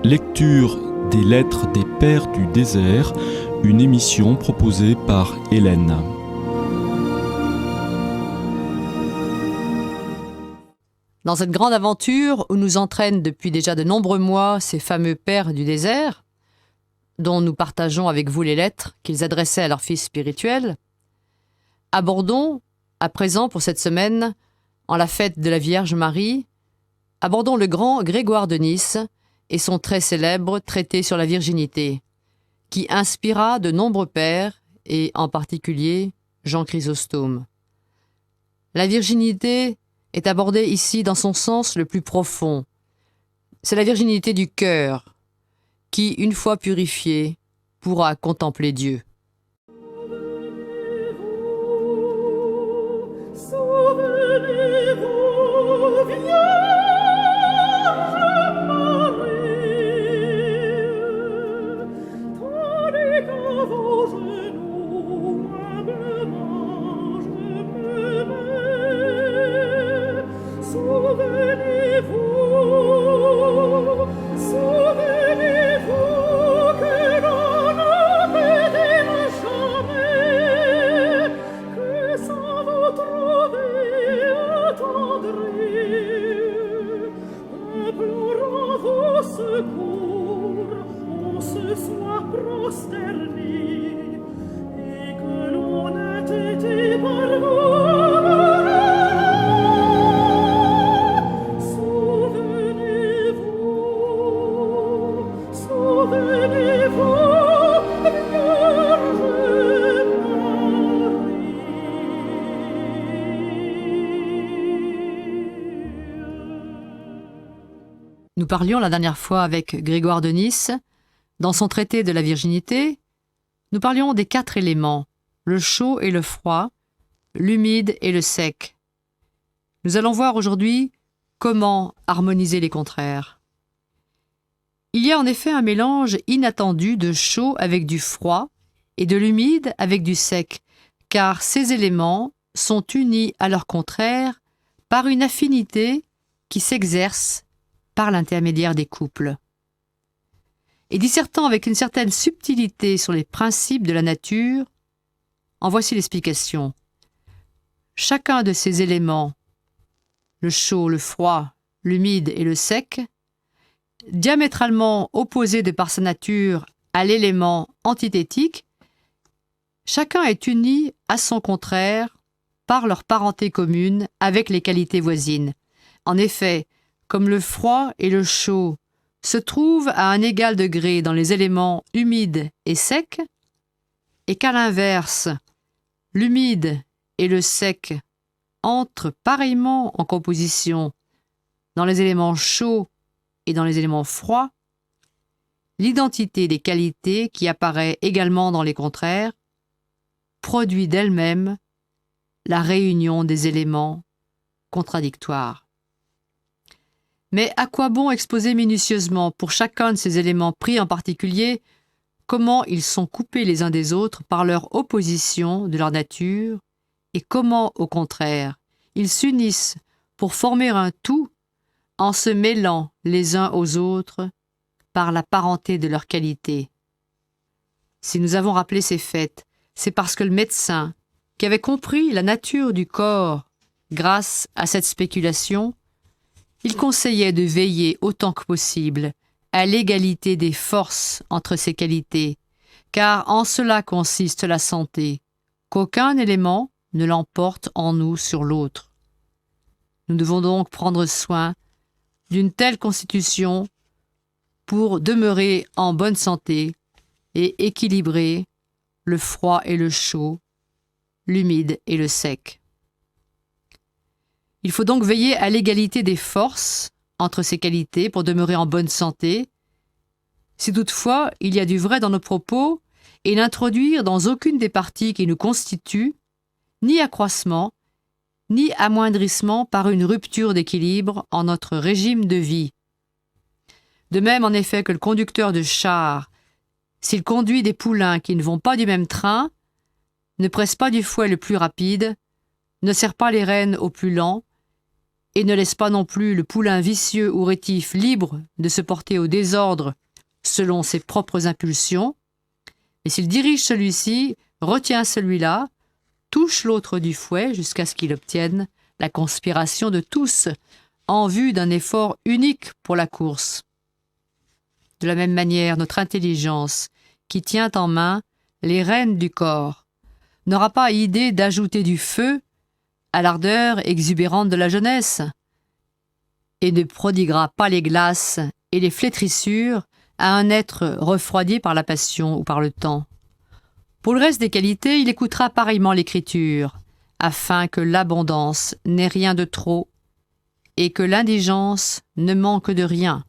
Lecture des lettres des Pères du désert, une émission proposée par Hélène. Dans cette grande aventure où nous entraînent depuis déjà de nombreux mois ces fameux Pères du désert, dont nous partageons avec vous les lettres qu'ils adressaient à leurs fils spirituels, abordons, à présent pour cette semaine, en la fête de la Vierge Marie, abordons le grand Grégoire de Nice et son très célèbre traité sur la virginité, qui inspira de nombreux pères, et en particulier Jean Chrysostome. La virginité est abordée ici dans son sens le plus profond. C'est la virginité du cœur, qui, une fois purifiée, pourra contempler Dieu. Nous parlions la dernière fois avec Grégoire de Nice, dans son traité de la virginité, nous parlions des 4 éléments, le chaud et le froid, l'humide et le sec. Nous allons voir aujourd'hui comment harmoniser les contraires. Il y a en effet un mélange inattendu de chaud avec du froid et de l'humide avec du sec, car ces éléments sont unis à leur contraire par une affinité qui s'exerce par l'intermédiaire des couples. Et dissertant avec une certaine subtilité sur les principes de la nature, en voici l'explication. Chacun de ces éléments, le chaud, le froid, l'humide et le sec, diamétralement opposés de par sa nature à l'élément antithétique, chacun est uni à son contraire par leur parenté commune avec les qualités voisines. En effet, comme le froid et le chaud se trouvent à un égal degré dans les éléments humides et secs, et qu'à l'inverse, l'humide et le sec entrent pareillement en composition dans les éléments chauds et dans les éléments froids, l'identité des qualités qui apparaît également dans les contraires produit d'elle-même la réunion des éléments contradictoires. Mais à quoi bon exposer minutieusement pour chacun de ces éléments pris en particulier comment ils sont coupés les uns des autres par leur opposition de leur nature et comment, au contraire, ils s'unissent pour former un tout en se mêlant les uns aux autres par la parenté de leur qualité. Si nous avons rappelé ces faits, c'est parce que le médecin, qui avait compris la nature du corps grâce à cette spéculation, il conseillait de veiller autant que possible à l'égalité des forces entre ces qualités, car en cela consiste la santé, qu'aucun élément ne l'emporte en nous sur l'autre. Nous devons donc prendre soin d'une telle constitution pour demeurer en bonne santé et équilibrer le froid et le chaud, l'humide et le sec. Il faut donc veiller à l'égalité des forces entre ces qualités pour demeurer en bonne santé. Si toutefois il y a du vrai dans nos propos, et n'introduire dans aucune des parties qui nous constituent ni accroissement, ni amoindrissement par une rupture d'équilibre en notre régime de vie. De même en effet que le conducteur de char, s'il conduit des poulains qui ne vont pas du même train, ne presse pas du fouet le plus rapide, ne serre pas les rênes au plus lent, et ne laisse pas non plus le poulain vicieux ou rétif libre de se porter au désordre selon ses propres impulsions, mais s'il dirige celui-ci, retient celui-là, touche l'autre du fouet jusqu'à ce qu'il obtienne la conspiration de tous en vue d'un effort unique pour la course. De la même manière, notre intelligence, qui tient en main les rênes du corps, n'aura pas idée d'ajouter du feu à l'ardeur exubérante de la jeunesse, et ne prodiguera pas les glaces et les flétrissures à un être refroidi par la passion ou par le temps. Pour le reste des qualités, il écoutera pareillement l'écriture, afin que l'abondance n'ait rien de trop et que l'indigence ne manque de rien.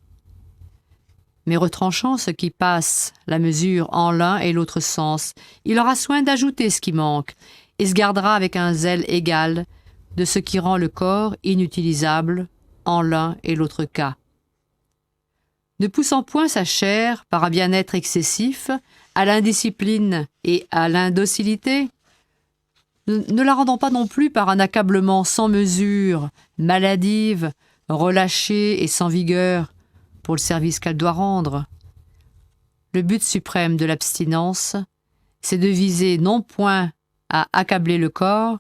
Mais retranchant ce qui passe la mesure en l'un et l'autre sens, il aura soin d'ajouter ce qui manque et se gardera avec un zèle égal de ce qui rend le corps inutilisable en l'un et l'autre cas. Ne poussant point sa chair par un bien-être excessif à l'indiscipline et à l'indocilité, ne la rendant pas non plus par un accablement sans mesure, maladive, relâchée et sans vigueur pour le service qu'elle doit rendre. Le but suprême de l'abstinence, c'est de viser non point à accabler le corps,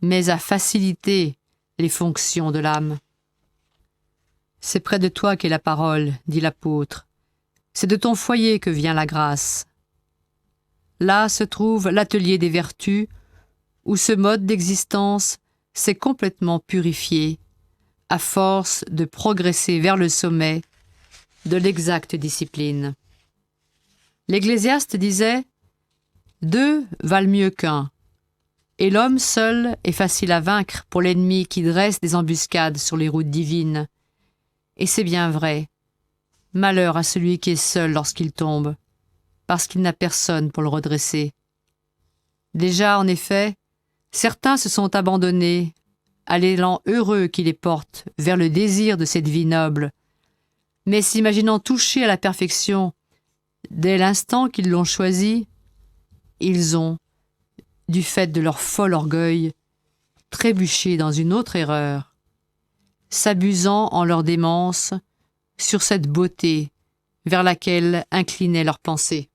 mais à faciliter les fonctions de l'âme. C'est près de toi qu'est la parole, dit l'apôtre. C'est de ton foyer que vient la grâce. Là se trouve l'atelier des vertus, où ce mode d'existence s'est complètement purifié, à force de progresser vers le sommet de l'exacte discipline. L'Ecclésiaste disait « Deux valent mieux qu'un », et l'homme seul est facile à vaincre pour l'ennemi qui dresse des embuscades sur les routes divines. Et c'est bien vrai. Malheur à celui qui est seul lorsqu'il tombe, parce qu'il n'a personne pour le redresser. Déjà, en effet, certains se sont abandonnés à l'élan heureux qui les porte vers le désir de cette vie noble, mais s'imaginant touchés à la perfection dès l'instant qu'ils l'ont choisie, ils ont, du fait de leur fol orgueil, trébuché dans une autre erreur, s'abusant en leur démence sur cette beauté vers laquelle inclinait leur pensée.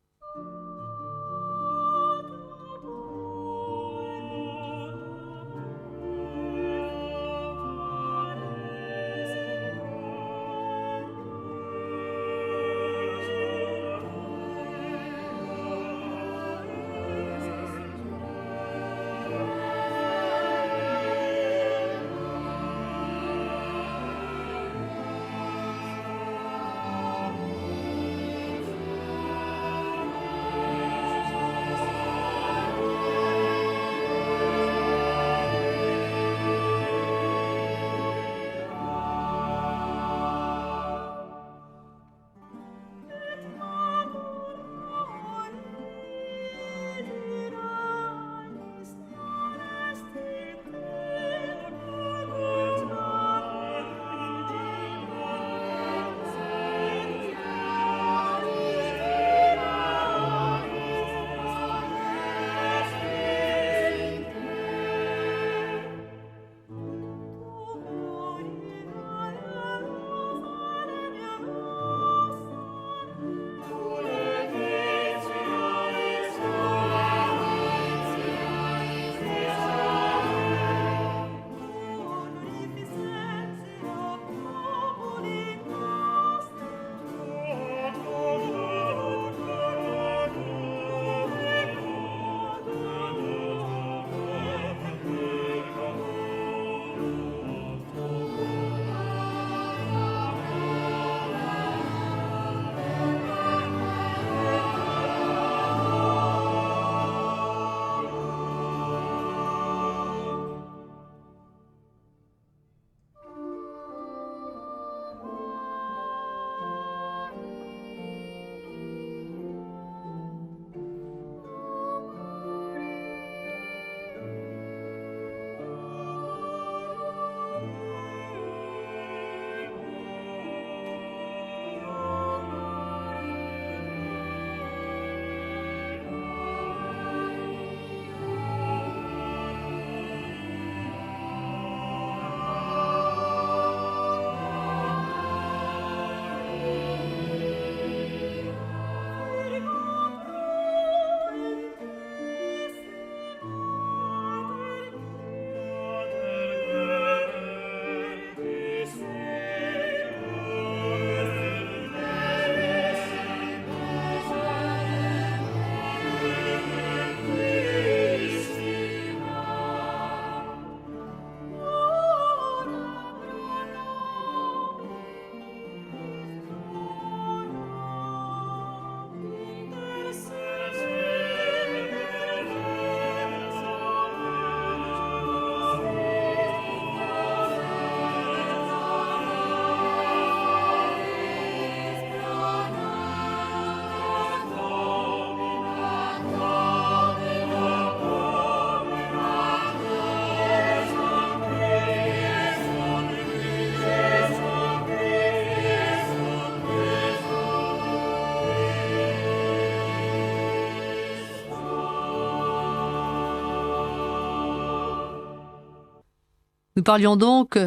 Nous parlions donc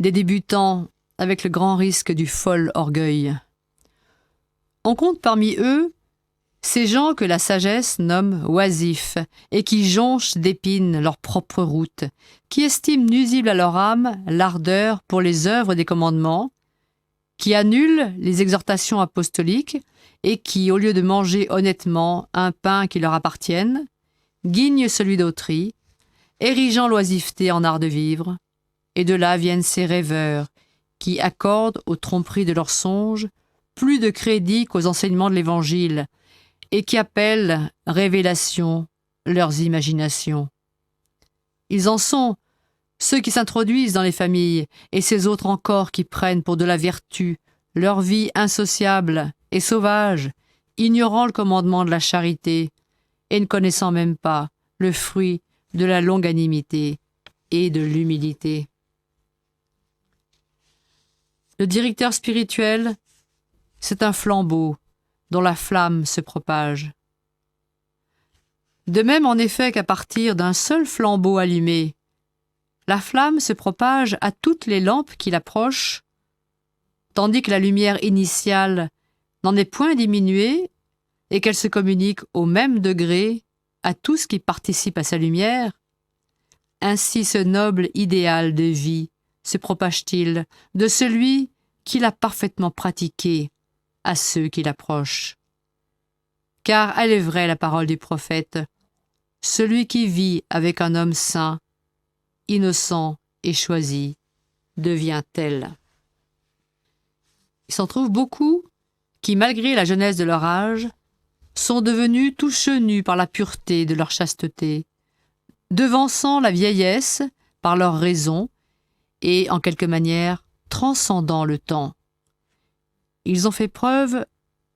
des débutants avec le grand risque du fol orgueil. On compte parmi eux ces gens que la sagesse nomme oisifs et qui jonchent d'épines leur propre route, qui estiment nuisible à leur âme l'ardeur pour les œuvres des commandements, qui annulent les exhortations apostoliques et qui, au lieu de manger honnêtement un pain qui leur appartienne, guignent celui d'autrui, érigeant l'oisiveté en art de vivre. Et de là viennent ces rêveurs qui accordent aux tromperies de leurs songes plus de crédit qu'aux enseignements de l'Évangile et qui appellent révélation leurs imaginations. Ils en sont ceux qui s'introduisent dans les familles et ces autres encore qui prennent pour de la vertu leur vie insociable et sauvage, ignorant le commandement de la charité et ne connaissant même pas le fruit de la longanimité et de l'humilité. Le directeur spirituel, c'est un flambeau dont la flamme se propage. De même en effet qu'à partir d'un seul flambeau allumé, la flamme se propage à toutes les lampes qui l'approchent, tandis que la lumière initiale n'en est point diminuée et qu'elle se communique au même degré à tout ce qui participe à sa lumière, ainsi ce noble idéal de vie se propage-t-il de celui qui l'a parfaitement pratiqué à ceux qui l'approchent. Car elle est vraie la parole du prophète, celui qui vit avec un homme saint, innocent et choisi, devient tel. Il s'en trouve beaucoup qui, malgré la jeunesse de leur âge, sont devenus tout chenus par la pureté de leur chasteté, devançant la vieillesse par leur raison et, en quelque manière, transcendant le temps. Ils ont fait preuve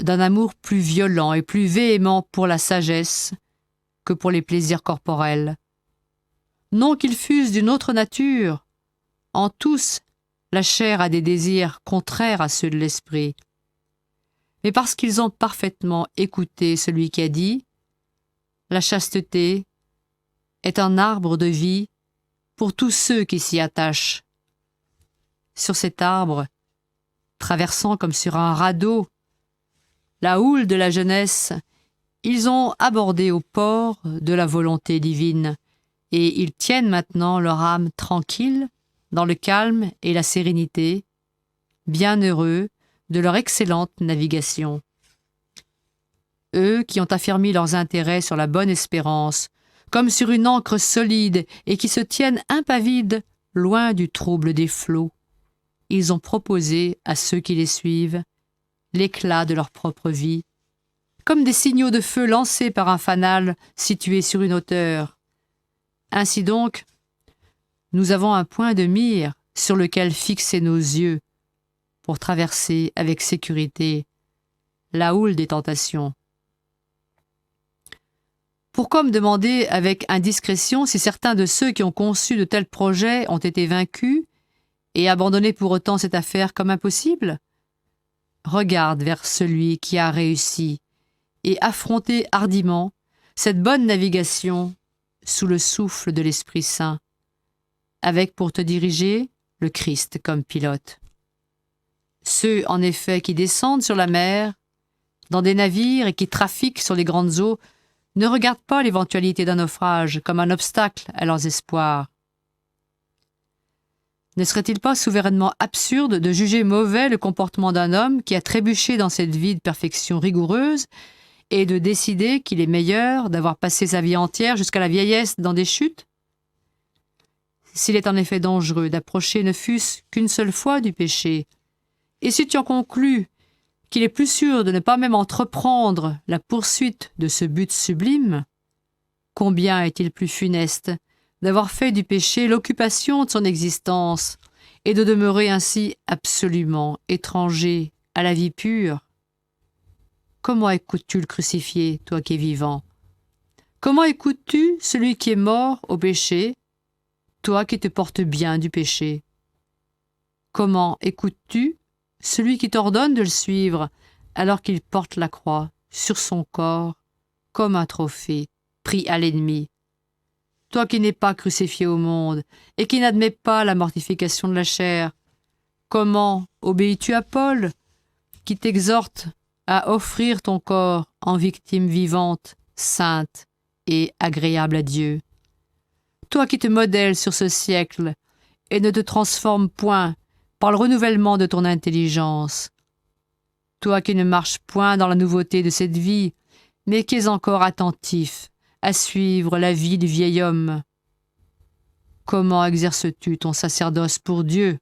d'un amour plus violent et plus véhément pour la sagesse que pour les plaisirs corporels. Non qu'ils fussent d'une autre nature, en tous la chair a des désirs contraires à ceux de l'esprit, mais parce qu'ils ont parfaitement écouté celui qui a dit « La chasteté est un arbre de vie pour tous ceux qui s'y attachent. » Sur cet arbre, traversant comme sur un radeau la houle de la jeunesse, ils ont abordé au port de la volonté divine, et ils tiennent maintenant leur âme tranquille dans le calme et la sérénité, bien heureux de leur excellente navigation. Eux qui ont affermi leurs intérêts sur la bonne espérance, comme sur une ancre solide et qui se tiennent impavides loin du trouble des flots, ils ont proposé à ceux qui les suivent l'éclat de leur propre vie, comme des signaux de feu lancés par un fanal situé sur une hauteur. Ainsi donc, nous avons un point de mire sur lequel fixer nos yeux pour traverser avec sécurité la houle des tentations. Pourquoi me demander avec indiscrétion si certains de ceux qui ont conçu de tels projets ont été vaincus et abandonné pour autant cette affaire comme impossible? Regarde vers celui qui a réussi et affronté hardiment cette bonne navigation sous le souffle de l'Esprit Saint, avec pour te diriger le Christ comme pilote. Ceux, en effet, qui descendent sur la mer, dans des navires et qui trafiquent sur les grandes eaux, ne regardent pas l'éventualité d'un naufrage comme un obstacle à leurs espoirs. Ne serait-il pas souverainement absurde de juger mauvais le comportement d'un homme qui a trébuché dans cette vie de perfection rigoureuse et de décider qu'il est meilleur d'avoir passé sa vie entière jusqu'à la vieillesse dans des chutes? S'il est en effet dangereux d'approcher ne fût-ce qu'une seule fois du péché, et si tu en conclus qu'il est plus sûr de ne pas même entreprendre la poursuite de ce but sublime, combien est-il plus funeste d'avoir fait du péché l'occupation de son existence et de demeurer ainsi absolument étranger à la vie pure? Comment écoutes-tu le crucifié, toi qui es vivant? Comment écoutes-tu celui qui est mort au péché, toi qui te portes bien du péché? Comment écoutes-tu celui qui t'ordonne de le suivre alors qu'il porte la croix sur son corps comme un trophée pris à l'ennemi? toi qui n'es pas crucifié au monde, et qui n'admets pas la mortification de la chair, comment obéis-tu à Paul, qui t'exhorte à offrir ton corps en victime vivante, sainte et agréable à Dieu? Toi qui te modèles sur ce siècle et ne te transformes point par le renouvellement de ton intelligence, toi qui ne marches point dans la nouveauté de cette vie, mais qui es encore attentif à suivre la vie du vieil homme, comment exerces-tu ton sacerdoce pour Dieu,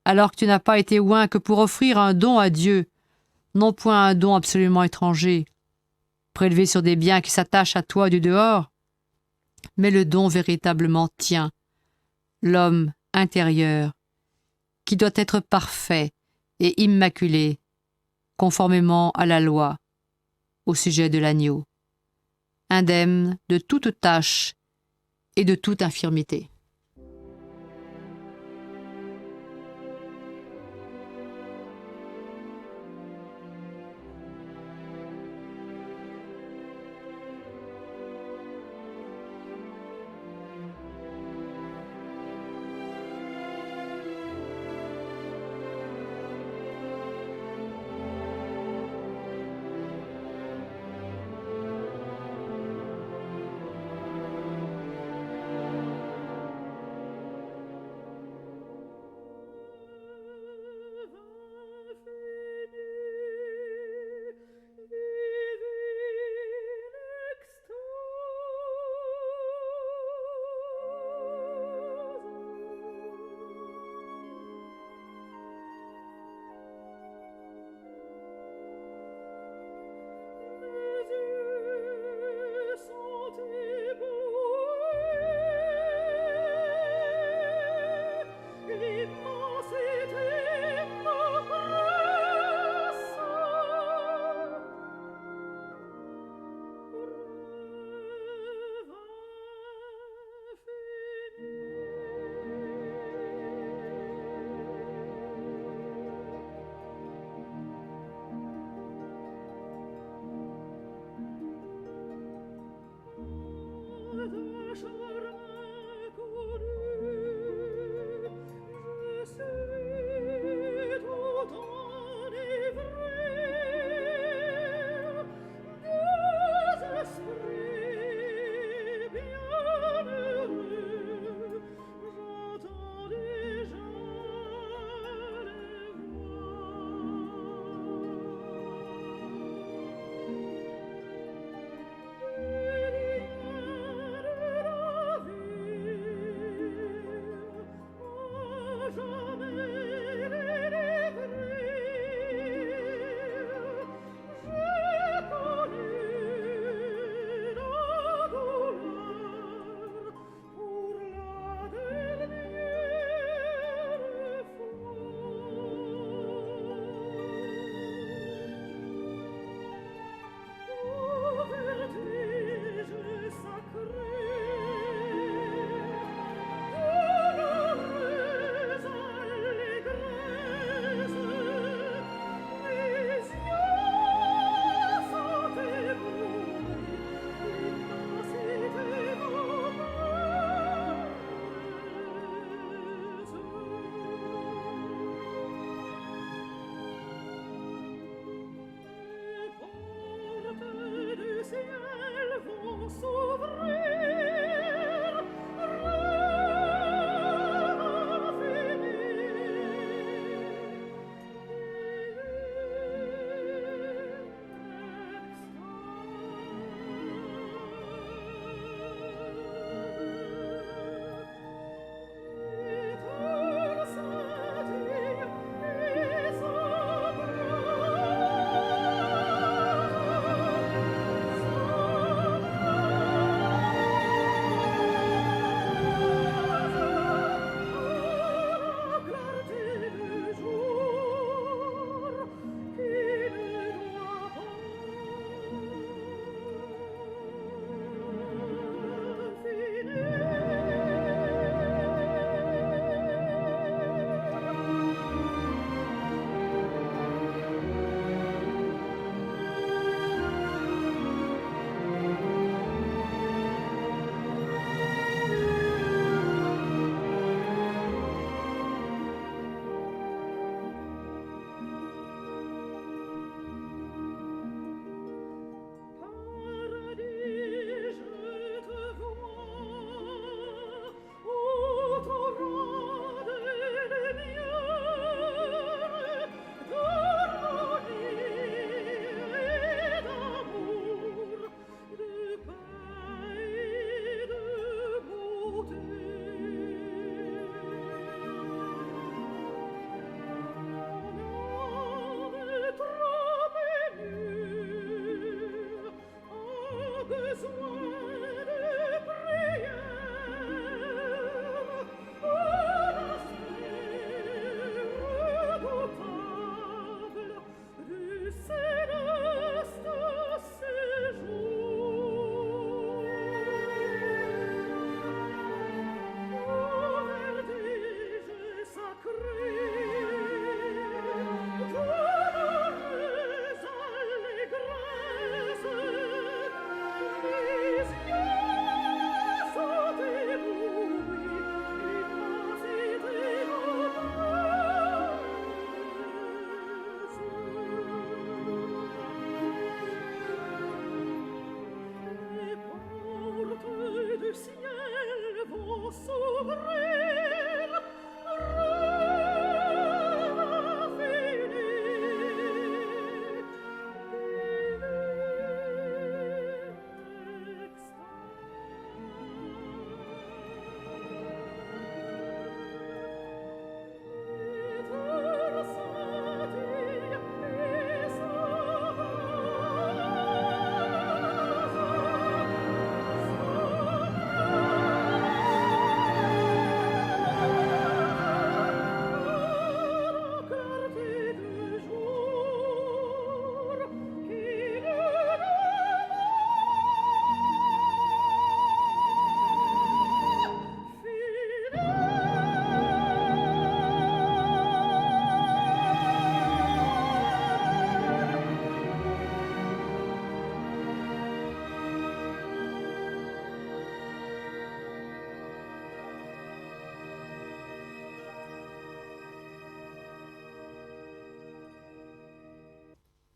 alors que tu n'as pas été oint que pour offrir un don à Dieu, non point un don absolument étranger, prélevé sur des biens qui s'attachent à toi du dehors, mais le don véritablement tien, l'homme intérieur, qui doit être parfait et immaculé, conformément à la loi, au sujet de l'agneau, indemne de toute tâche et de toute infirmité.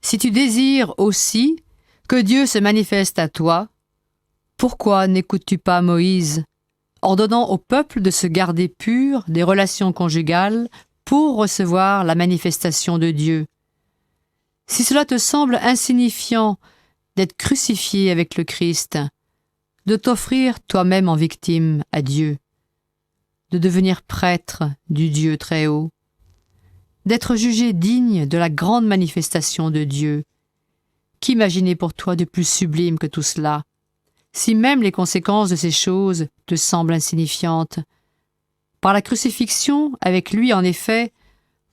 Si tu désires aussi que Dieu se manifeste à toi, pourquoi n'écoutes-tu pas Moïse, ordonnant au peuple de se garder pur des relations conjugales pour recevoir la manifestation de Dieu? Si cela te semble insignifiant d'être crucifié avec le Christ, de t'offrir toi-même en victime à Dieu, de devenir prêtre du Dieu très haut, d'être jugé digne de la grande manifestation de Dieu. Qu'imaginer pour toi de plus sublime que tout cela, si même les conséquences de ces choses te semblent insignifiantes? Par la crucifixion, avec lui en effet,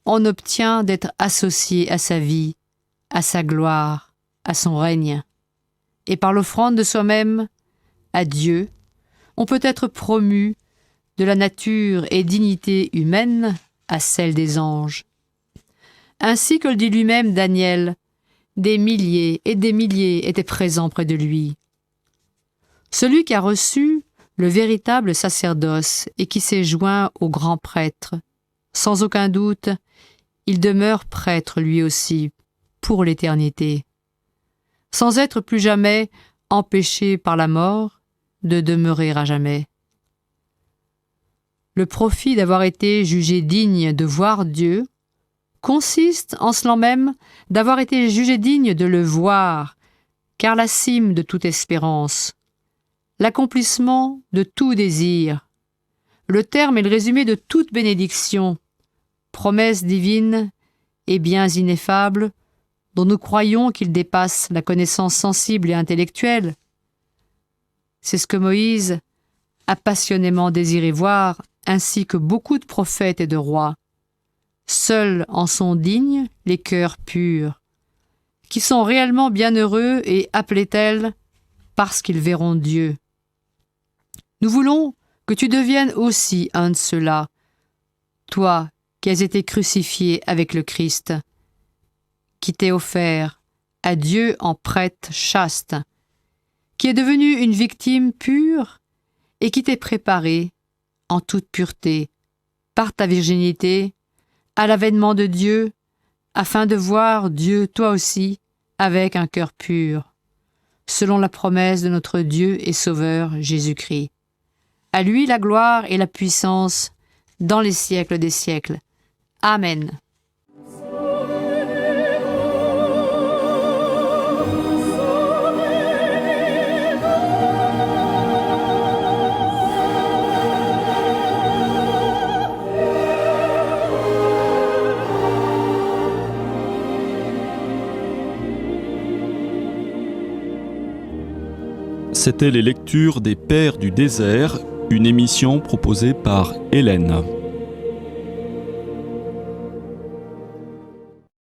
on obtient d'être associé à sa vie, à sa gloire, à son règne. Et par l'offrande de soi-même à Dieu, on peut être promu de la nature et dignité humaine à celle des anges. Ainsi que le dit lui-même Daniel, des milliers et des milliers étaient présents près de lui. Celui qui a reçu le véritable sacerdoce et qui s'est joint au grand prêtre, sans aucun doute, il demeure prêtre lui aussi, pour l'éternité, sans être plus jamais empêché par la mort de demeurer à jamais. Le profit d'avoir été jugé digne de voir Dieu consiste en cela même d'avoir été jugé digne de le voir, car la cime de toute espérance, l'accomplissement de tout désir, le terme et le résumé de toute bénédiction, promesse divine et biens ineffables dont nous croyons qu'ils dépassent la connaissance sensible et intellectuelle. C'est ce que Moïse a passionnément désiré voir, ainsi que beaucoup de prophètes et de rois. Seuls en sont dignes les cœurs purs, qui sont réellement bienheureux et appelés tels parce qu'ils verront Dieu. Nous voulons que tu deviennes aussi un de ceux-là, toi qui as été crucifié avec le Christ, qui t'est offert à Dieu en prêtre chaste, qui est devenu une victime pure et qui t'est préparé en toute pureté, par ta virginité, à l'avènement de Dieu, afin de voir Dieu toi aussi avec un cœur pur, selon la promesse de notre Dieu et Sauveur Jésus-Christ. À lui la gloire et la puissance dans les siècles des siècles. Amen. C'était les lectures des Pères du désert, une émission proposée par Hélène.